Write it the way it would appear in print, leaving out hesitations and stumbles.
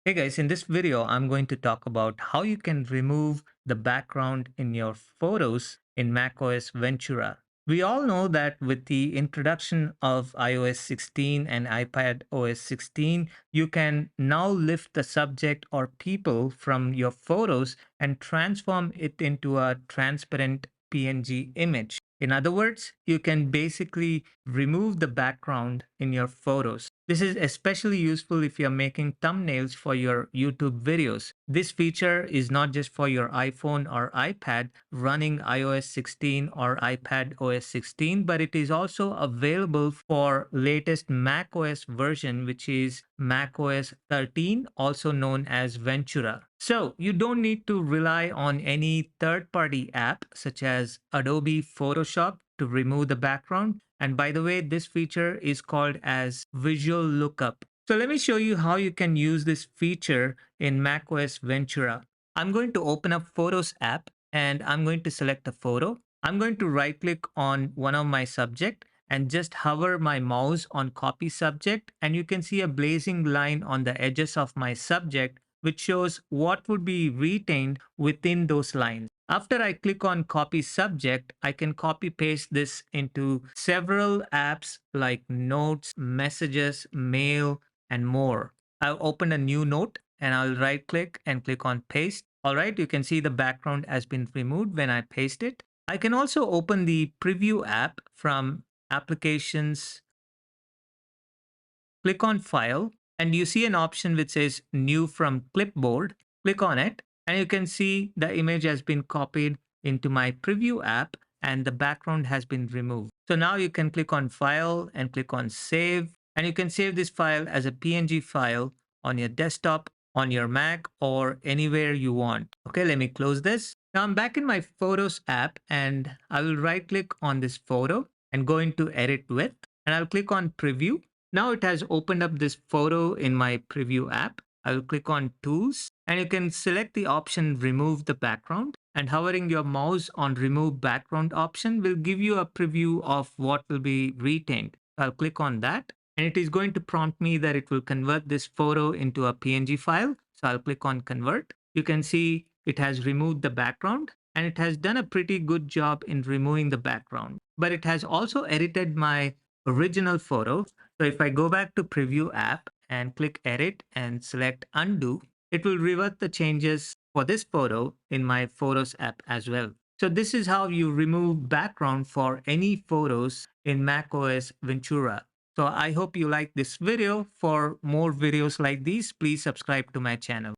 Hey guys, in this video, I'm going to talk about how you can remove the background in your photos in macOS Ventura. We all know that with the introduction of iOS 16 and iPadOS 16, you can now lift the subject or people from your photos and transform it into a transparent PNG image. In other words, you can basically remove the background in your photos. This is especially useful if you're making thumbnails for your YouTube videos. This feature is not just for your iPhone or iPad running iOS 16 or iPad OS 16, but it is also available for latest macOS version, which is macOS 13, also known as Ventura. So you don't need to rely on any third-party app such as Adobe Photoshop to remove the background. And by the way, this feature is called as visual lookup. So let me show you how you can use this feature in macOS Ventura. I'm going to open up Photos app and I'm going to select a photo. I'm going to right click on one of my subject and just hover my mouse on copy subject, and you can see a blazing line on the edges of my subject which shows what would be retained within those lines. After I click on copy subject, I can copy paste this into several apps like notes, messages, mail, and more. I'll open a new note and I'll right click and click on paste. All right, you can see the background has been removed when I paste it. I can also open the preview app from applications, click on file, and you see an option which says new from clipboard. Click on it and you can see the image has been copied into my preview app and the background has been removed. So now you can click on file and click on save, and you can save this file as a PNG file on your desktop, on your Mac, or anywhere you want. Okay, let me close this. Now I'm back in my Photos app and I will right click on this photo and go into edit with, and I'll click on preview. Now it has opened up this photo in my preview app. I will click on tools and you can select the option remove the background, and hovering your mouse on remove background option will give you a preview of what will be retained. I'll click on that and it is going to prompt me that it will convert this photo into a PNG file. So I'll click on convert. You can see it has removed the background and it has done a pretty good job in removing the background, but it has also edited my original photo. So if I go back to preview app and click edit and select undo, it will revert the changes for this photo in my Photos app as well. So this is how you remove background for any photos in macOS Ventura. So I hope you like this video. For more videos like these, please subscribe to my channel.